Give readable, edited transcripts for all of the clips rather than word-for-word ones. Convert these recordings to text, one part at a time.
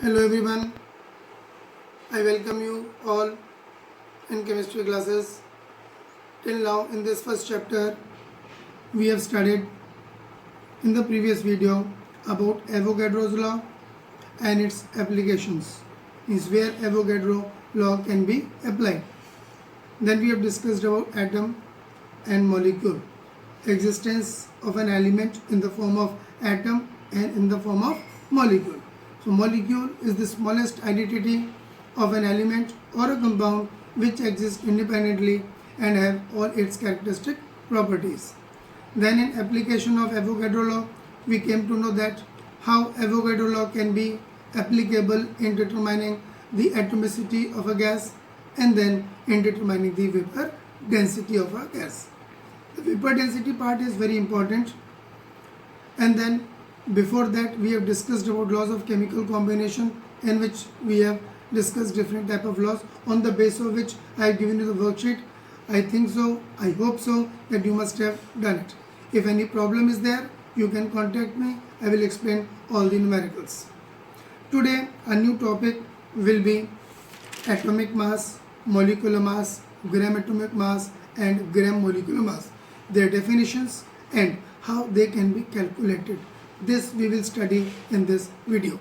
Hello everyone, I welcome you all in chemistry classes. Till now in this first chapter we have studied in the previous video about Avogadro's law and its applications, is where Avogadro law can be applied. Then we have discussed about atom and molecule, existence of an element in the form of atom and in the form of molecule. So molecule is the smallest identity of an element or a compound which exists independently and have all its characteristic properties. Then in application of Avogadro law, we came to know that how Avogadro law can be applicable in determining the atomicity of a gas and then in determining the vapor density of a gas. The vapor density part is very important, and then before that we have discussed about laws of chemical combination, in which we have discussed different type of laws, on the basis of which I have given you the worksheet. I think so, I hope so that you must have done it. If any problem is there, you can contact me. I will explain all the numericals. Today a new topic will be atomic mass, molecular mass, gram atomic mass and gram molecular mass, their definitions and how they can be calculated. This we will study in this video.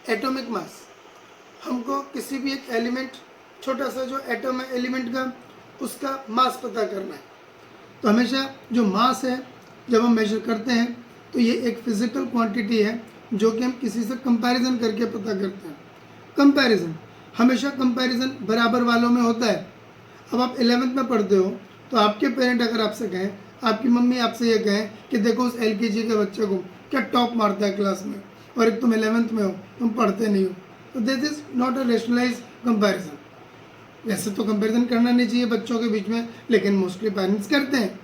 Atomic mass, हमको किसी भी एक element, छोटा सा जो atom है element का, उसका मास पता करना है. तो हमेशा जो मास है जब हम मेजर करते हैं तो ये एक फिजिकल क्वांटिटी है जो कि हम किसी से कंपैरिजन करके पता करते हैं. कंपैरिजन हमेशा कंपैरिजन बराबर वालों में होता है. अब आप 11th में पढ़ते हो तो आपके पेरेंट अगर आपसे कहें, आपकी मम्मी आपसे ये कहें कि देखो उस LKG के बच्चे को क्या टॉप मारता है क्लास में, और एक तुम 11th में हो, तुम पढ़ते नहीं हो, तो this is not a rationalize comparison. वैसे तो कंपैरिजन करना नहीं चाहिए बच्चों के बीच में, लेकिन मोस्टली पेरेंट्स करते हैं.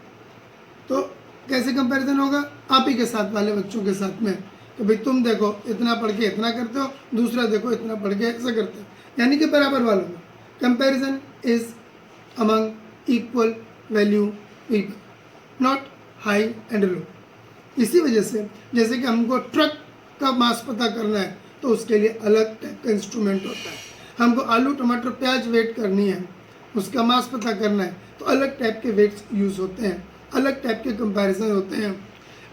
तो कैसे कंपैरिजन होगा? आप ही के साथ वाले बच्चों के साथ में, कि भाई तुम देखो इतना पढ़ के इतना करते हो, दूसरा देखो इतना पढ़ के ऐसा करते हो, यानी कि बराबर वालों में. Comparison is among equal value people, not high and low. इसी वजह से जैसे कि हमको ट्रक का मास पता करना है तो उसके लिए अलग टाइप का इंस्ट्रूमेंट होता है. हमको आलू टमाटर प्याज वेट करनी है, उसका मास पता करना है तो अलग टाइप के वेट्स यूज़ होते हैं, अलग टाइप के कंपैरिजन होते हैं.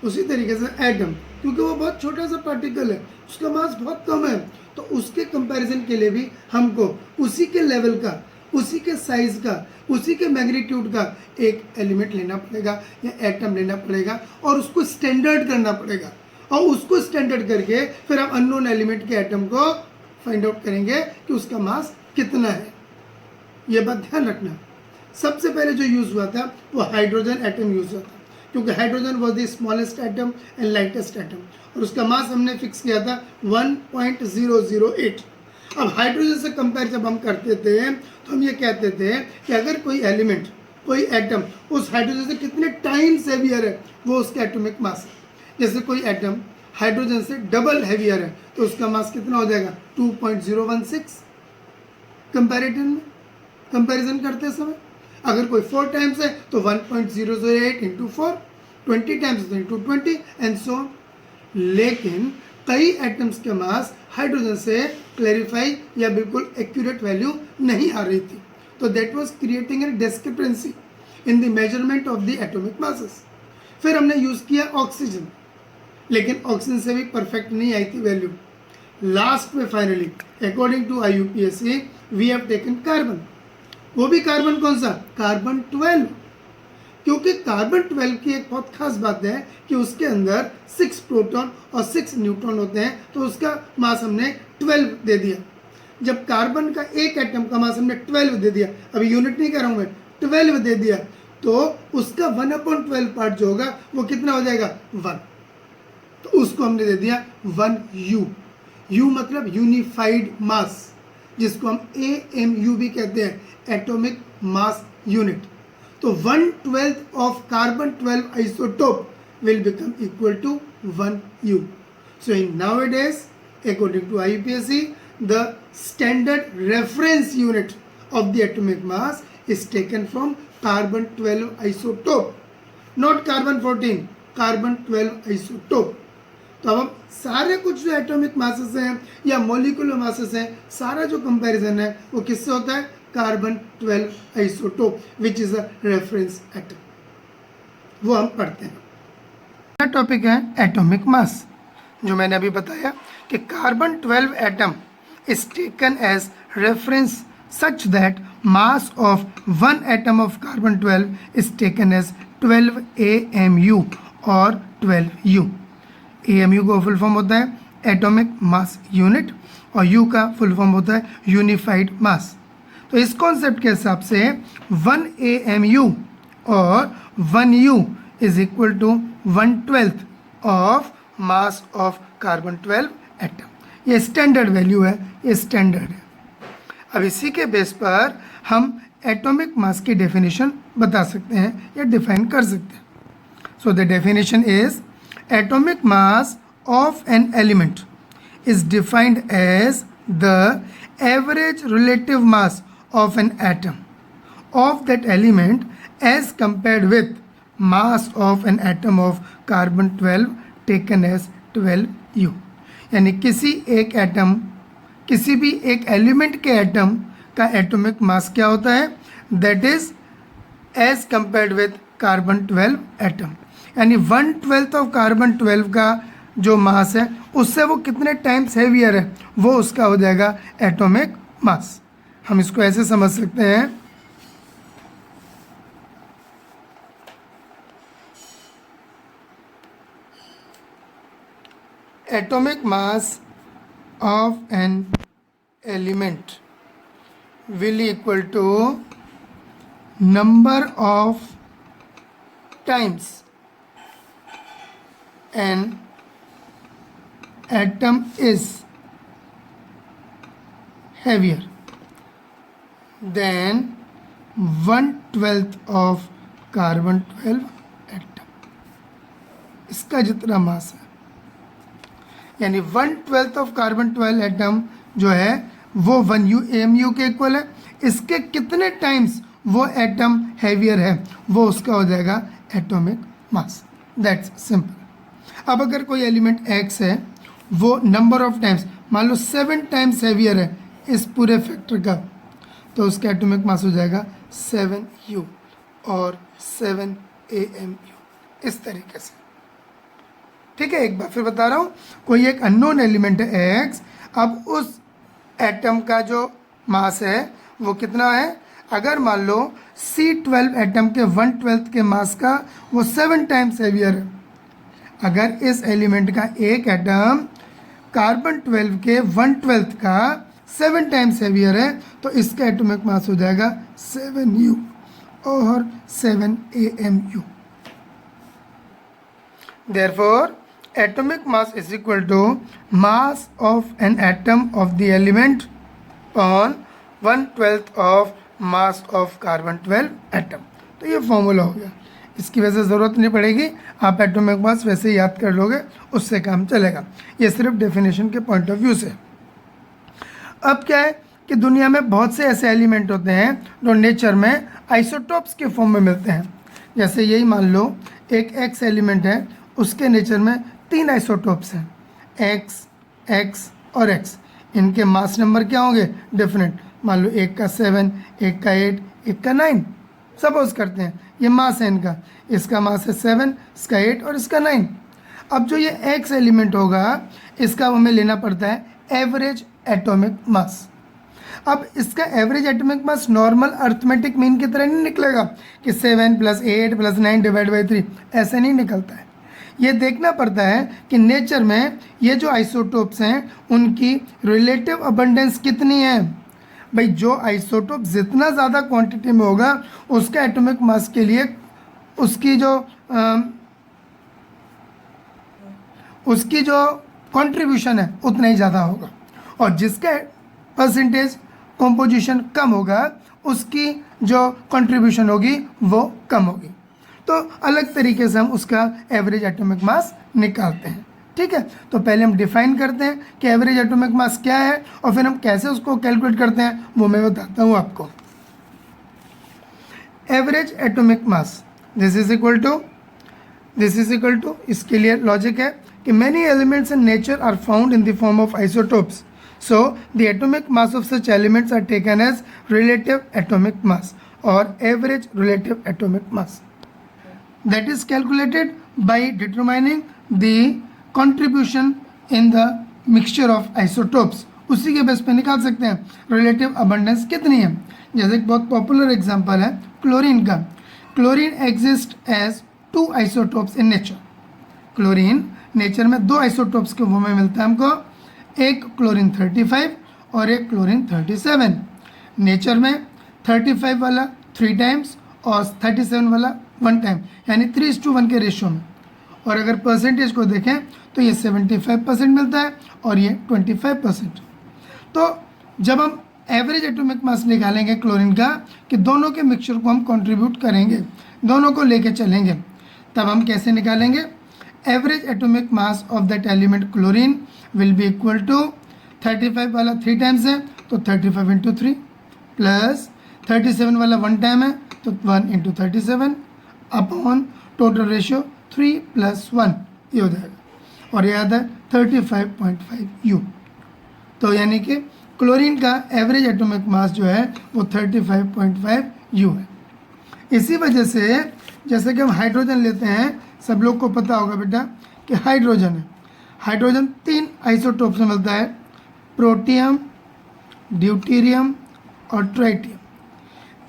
उसी तरीके से एटम, क्योंकि वो बहुत छोटा सा पार्टिकल है, उसका मास बहुत कम है, तो उसके कंपैरिजन के लिए भी हमको उसी के लेवल का, उसी के साइज का, उसी के मैग्नीट्यूड का एक एलिमेंट लेना पड़ेगा या एटम लेना पड़ेगा और उसको स्टैंडर्ड करना पड़ेगा. और उसको स्टैंडर्ड करके फिर आप अननोन एलिमेंट के एटम को फाइंड आउट करेंगे कि उसका मास कितना है. ये बात ध्यान रखना. सबसे पहले जो यूज़ हुआ था वो हाइड्रोजन एटम यूज़ हुआ था, क्योंकि hydrogen was the smallest atom and lightest atom, और उसका मास हमने फिक्स किया था 1.008. अब हाइड्रोजन से कंपेयर जब हम करते थे तो हम ये कहते थे कि अगर कोई एलिमेंट, कोई एटम उस हाइड्रोजन से कितने टाइम्स हेवियर है, वो उसका एटॉमिक मास है. जैसे कोई एटम हाइड्रोजन से डबल हेवियर है तो उसका मास कितना हो जाएगा? 2.016. कंपैरिजन में, कंपैरिजन करते समय अगर कोई 4 टाइम्स है तो 1.008 into 4, 20 times into 20 and so. लेकिन कई एटम्स के मास हाइड्रोजन से क्लैरिफाई या बिल्कुल एक्यूरेट वैल्यू नहीं आ रही थी, तो that was creating an discrepancy in the measurement of the atomic masses. फिर हमने यूज़ किया ऑक्सीजन, लेकिन ऑक्सीजन से भी परफेक्ट नहीं आई थी वैल्यू. लास्ट में finally according to IUPAC we have taken carbon. वो भी कार्बन कौन सा? कार्बन 12. क्योंकि कार्बन 12 की एक बहुत खास बात है कि उसके अंदर 6 प्रोटॉन और 6 न्यूट्रॉन होते हैं, तो उसका मास हमने 12 दे दिया. जब कार्बन का एक एटम का मास हमने 12 दे दिया, अभी यूनिट नहीं कर रहा हूँ मैं, 12 दे दिया, तो उसका 1/12 पार्ट जो होगा वो कितना हो जाएगा? 1. तो उसको हमने दे दिया 1U. U मतलब यूनिफाइड मास, जिसको हम AMU भी कहते हैं, एटॉमिक मास यूनिट. तो 1/12 of carbon 12 isotope will become equal to 1U. So in nowadays, according to IUPAC, the standard reference unit of the atomic mass is taken from carbon 12 isotope, not carbon 14, carbon 12 isotope. तो अब सारे कुछ जो atomic masses हैं या molecular masses हैं, सारा जो कंपैरिजन है वो किससे होता है? Carbon 12 isotope which is a reference atom, वो हम पढ़ते हैं। अगला टॉपिक है एटॉमिक मास, जो मैंने अभी बताया कि carbon 12 atom is taken as reference such that mass of one atom of carbon 12 is taken as 12 AMU और 12U। AMU का फुल फॉर्म होता है एटॉमिक मास यूनिट और U का फुल फॉर्म होता है यूनिफाइड मास। तो इस कॉन्सेप्ट के हिसाब से 1 AMU और 1U is equal to 1/12 of mass of carbon 12 atom. ये स्टैंडर्ड वैल्यू है, ये स्टैंडर्ड है। अब इसी के बेस पर हम एटॉमिक मास की डेफिनेशन बता सकते हैं या डिफाइन कर सकते हैं। So the definition is atomic mass of an element is defined as the average relative mass of an atom of that element as compared with mass of an atom of carbon 12 taken as 12U। यानी किसी भी एक element के atom का atomic मास क्या होता है? That is as compared with carbon 12 atom. यानी 1/12 ऑफ कार्बन 12 का जो मास है उससे वो कितने टाइम्स हेवियर है, वो उसका हो जाएगा एटॉमिक मास। हम इसको ऐसे समझ सकते हैं, atomic mass of an element will equal to number of times an atom is heavier than 1/12 of carbon 12 atom. इसका जितना मास है यानी 1/12 ऑफ कार्बन 12 एटम जो है वो 1U AMU के इक्वल है। इसके कितने टाइम्स वो एटम हैवियर है वो उसका हो जाएगा एटॉमिक मास। That's simple. अब अगर कोई एलिमेंट X है, वो नंबर ऑफ टाइम्स मान लो 7 टाइम्स हैवियर है इस पूरे फैक्टर का, तो उसका एटॉमिक मास हो जाएगा 7U और 7 AMU, इस तरीके से। ठीक है, एक बार फिर बता रहा हूँ, कोई एक अननोन एलिमेंट है X, अब उस एटम का जो मास है वो कितना है? अगर मान लो C12 एटम के 1/12 के मास का वो 7 टाइम्स हेवियर है, अगर इस एलिमेंट का एक एटम कार्बन 12 के 1/12 का 7 टाइम्स हेवियर है, तो इसका एटॉमिक मास हो जाएगा 7U और 7 AMU। Therefore, atomic mass is equal to mass of an atom of the element on 1/12 of mass of carbon 12 atom। तो ये फॉर्मूला हो गया, इसकी वजह से ज़रूरत नहीं पड़ेगी, आप एटॉमिक मास वैसे ही याद कर लोगे, उससे काम चलेगा। ये सिर्फ डेफिनेशन के पॉइंट ऑफ व्यू से। अब क्या है कि दुनिया में बहुत से ऐसे एलिमेंट होते हैं जो नेचर में आइसोटोप्स के फॉर्म में मिलते हैं। जैसे यही मान लो एक X एलिमेंट है, उसके नेचर में 3 आइसोटोप्स हैं, X और X। इनके मास नंबर क्या होंगे? डिफरेंट। मान लो एक का 7, एक का 8, एक का 9, सपोज करते हैं ये मास है इनका। इसका मास है 7, इसका 8 और इसका 9। अब जो ये X एलिमेंट होगा इसका हमें लेना पड़ता है एवरेज एटॉमिक मास। अब इसका एवरेज एटॉमिक मास नॉर्मल अर्थमेटिक मीन की तरह नहीं निकलेगा कि 7 + 8 + 9 / 3, ऐसे नहीं निकलता है। ये देखना पड़ता है कि नेचर में ये जो आइसोटोप्स हैं उनकी रिलेटिव अबंडेंस कितनी है। भाई जो आइसोटोप जितना ज़्यादा क्वांटिटी में होगा उसका एटॉमिक मास के लिए उसकी जो कंट्रीब्यूशन है उतना ही ज़्यादा होगा, और जिसका परसेंटेज कंपोजिशन कम होगा उसकी जो कंट्रीब्यूशन होगी वो कम होगी। तो अलग तरीके से हम उसका एवरेज एटॉमिक मास निकालते हैं। ठीक है, तो पहले हम डिफाइन करते हैं कि एवरेज एटॉमिक मास क्या है और फिर हम कैसे उसको कैलकुलेट करते हैं वो मैं बताता हूँ आपको। Average atomic mass this is equal to, इसके लिए लॉजिक है कि many elements in nature are found in the form of isotopes, so the atomic mass of such elements are taken as relative atomic mass और average relative atomic mass, that is calculated by determining the contribution in the mixture of isotopes. उसी के base पे निकाल सकते हैं relative abundance कितनी है। जैसे एक बहुत पॉपुलर एग्जांपल है क्लोरीन का। Chlorine exist as 2 isotopes in nature. Chlorine nature में 2 आइसोटोप्स के फॉर्म में मिलता है हमको, एक क्लोरीन 35 और एक क्लोरीन 37। नेचर में 35 वाला 3 टाइम्स और 37 वाला 1 टाइम, यानी 3:1 के रेशियो में। और अगर परसेंटेज को देखें तो ये 75% मिलता है और ये 25%। तो जब हम एवरेज एटॉमिक मास निकालेंगे क्लोरीन का कि दोनों के मिक्सचर को हम कंट्रीब्यूट करेंगे, दोनों को लेके चलेंगे, तब हम कैसे निकालेंगे? Average atomic mass of that element chlorine will be equal to 35 वाला 3 टाइम्स है तो 35 इंटू 3 प्लस 37 वाला 1 टाइम है तो 1 इंटू 37 अपॉन टोटल रेशियो 3 + 1 ये हो जाएगा और ये आता है 35.5 U। तो यानी कि क्लोरीन का एवरेज एटॉमिक मास जो है वो 35.5 U है। इसी वजह से जैसे कि हम हाइड्रोजन लेते हैं, सब लोग को पता होगा बेटा कि हाइड्रोजन है, हाइड्रोजन 3 आइसोटोप्स में मिलता है, प्रोटियम, ड्यूटेरियम और ट्राइटियम।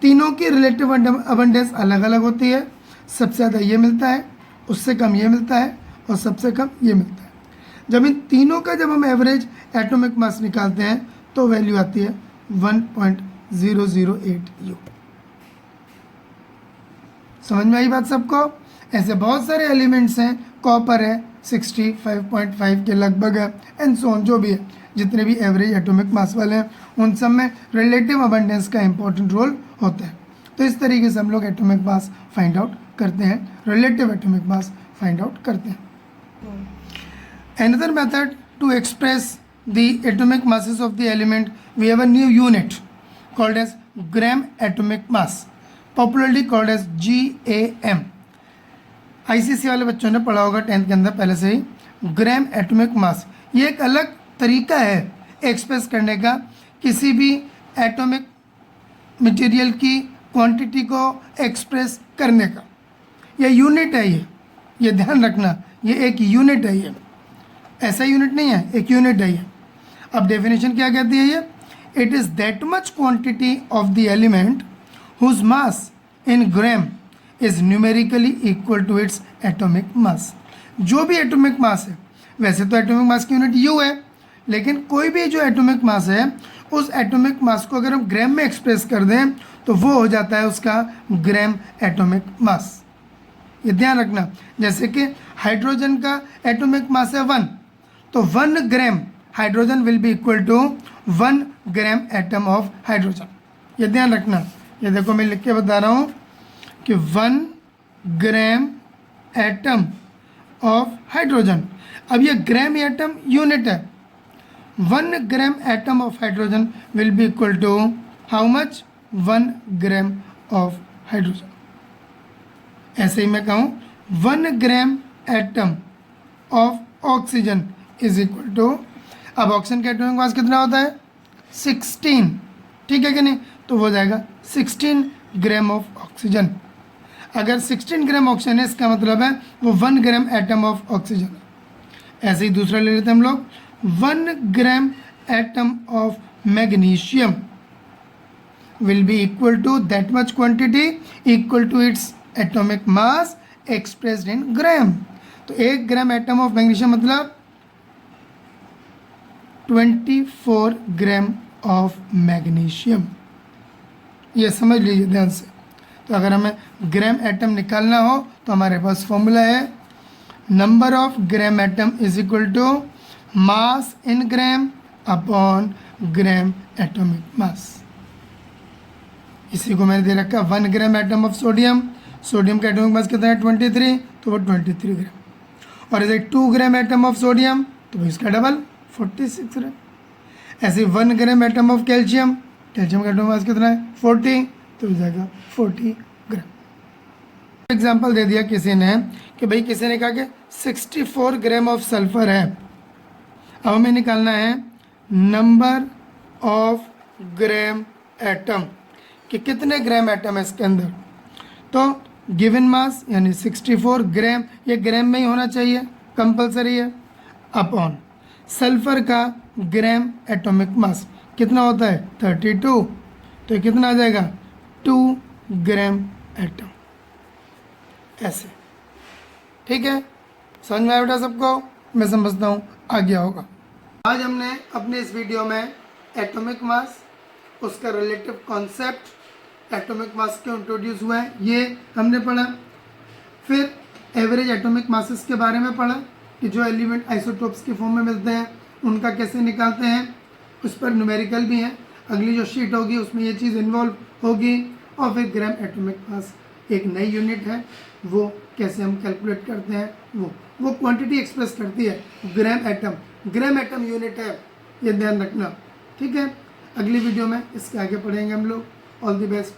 तीनों की रिलेटिव अबंडेंस अलग अलग होती है। सबसे ज़्यादा ये मिलता है, उससे कम ये मिलता है और सबसे कम ये मिलता है। जब इन तीनों का जब हम एवरेज एटॉमिक मास निकालते हैं तो वैल्यू आती है 1.008 U। समझ में आई बात सबको? ऐसे बहुत सारे एलिमेंट्स हैं, कॉपर है 65.5 के लगभग है, एंड सो ऑन, जो भी है, जितने भी एवरेज एटॉमिक मास वाले हैं उन सब में रिलेटिव अबंडेंस का इंपॉर्टेंट रोल होता है। तो इस तरीके से हम लोग एटॉमिक मास फाइंड आउट करते हैं, relative atomic mass find out करते हैं। Another method to express the atomic masses of the element, we have a new unit called as gram atomic mass, popularly called as GAM। ICC वाले बच्चों ने पढ़ा होगा 10th के अंदर पहले से ही। ग्राम एटॉमिक मास ये एक अलग तरीका है एक्सप्रेस करने का किसी भी एटॉमिक मटेरियल की क्वांटिटी को एक्सप्रेस करने का। ये यूनिट है, ये ध्यान रखना, ये एक यूनिट है, ये ऐसा यूनिट नहीं है, एक यूनिट है ये। अब डेफिनेशन क्या कहती है ये? It is that much quantity of the element whose mass in gram is numerically equal to its atomic mass. जो भी एटॉमिक मास है, वैसे तो एटॉमिक मास की यूनिट यू है, लेकिन कोई भी जो एटॉमिक मास है उस एटॉमिक मास को अगर हम ग्राम में एक्सप्रेस कर दें तो वो हो जाता है उसका ग्राम एटॉमिक मास। ये ध्यान रखना। जैसे कि हाइड्रोजन का एटॉमिक मास है 1, तो 1 gram hydrogen will be equal to 1 gram atom of hydrogen. ये ध्यान रखना। ये देखो मैं लिख के बता रहा हूँ कि 1 ग्राम एटम ऑफ हाइड्रोजन। अब ये ग्राम एटम यूनिट है। 1 gram atom of hydrogen will be equal to how much? 1 gram of hydrogen. ऐसे ही मैं कहूँ 1 gram atom of oxygen is equal to, अब ऑक्सीजन का एटॉमिक मास कितना होता है? 16, ठीक है कि नहीं? तो वो जाएगा 16 ग्राम ऑफ ऑक्सीजन। अगर 16 ग्राम ऑक्सीजन है इसका मतलब है वो 1 ग्राम एटम ऑफ ऑक्सीजन। ऐसे ही दूसरा ले लेते हैं हम लोग, 1 gram atom of magnesium will be equal to that much quantity equal to its atomic mass expressed in gram. तो 1 ग्राम एटम ऑफ मैग्नीशियम मतलब 24 ग्राम ऑफ मैग्नीशियम। ये समझ लीजिए ध्यान से। तो अगर हमें ग्राम एटम निकालना हो तो हमारे पास फॉर्मूला है number of gram atom is equal to mass in gram upon gram atomic mass. इसी को मैंने दे रखा 1 gram atom of sodium, sodium का एटॉमिक मास कितना है 23, तो वो 23 ग्राम। और ऐसे 2 ग्राम एटम ऑफ सोडियम तो इसका डबल 46 ग्राम। ऐसे 1 gram atom of calcium, calcium का एटॉमिक मास कितना है 40, तो हो जाएगा 40 ग्राम। एग्जाम्पल दे दिया किसी ने कि भाई किसी ने कहा कि 64 ग्राम ऑफ सल्फर है। अब हमें निकालना है नंबर ऑफ ग्राम एटम, कि कितने ग्राम एटम है इसके अंदर। तो गिवन मास यानी 64 ग्राम, ये ग्राम में ही होना चाहिए, कंपलसरी है, अपॉन सल्फर का ग्राम एटॉमिक मास कितना होता है 32, तो ये कितना आ जाएगा 2 ग्राम एटम। ऐसे ठीक है, समझ में आया बेटा सबको? मैं समझता हूँ आ गया होगा। आज हमने अपने इस वीडियो में एटॉमिक मास, उसका रिलेटिव कॉन्सेप्ट, एटॉमिक मास क्यों इंट्रोड्यूस हुआ है ये हमने पढ़ा। फिर एवरेज एटॉमिक मासेस के बारे में पढ़ा कि जो एलिमेंट आइसोटोप्स के फॉर्म में मिलते हैं उनका कैसे निकालते हैं, उस पर न्यूमेरिकल भी है। अगली जो शीट होगी उसमें ये चीज़ इन्वॉल्व होगी। और फिर ग्राम एटॉमिक मास एक नई यूनिट है, वो कैसे हम कैलकुलेट करते हैं, वो क्वांटिटी एक्सप्रेस करती है, ग्राम एटम यूनिट है, ये ध्यान रखना। ठीक है, अगली वीडियो में इसके आगे पढ़ेंगे हम लोग। All the best.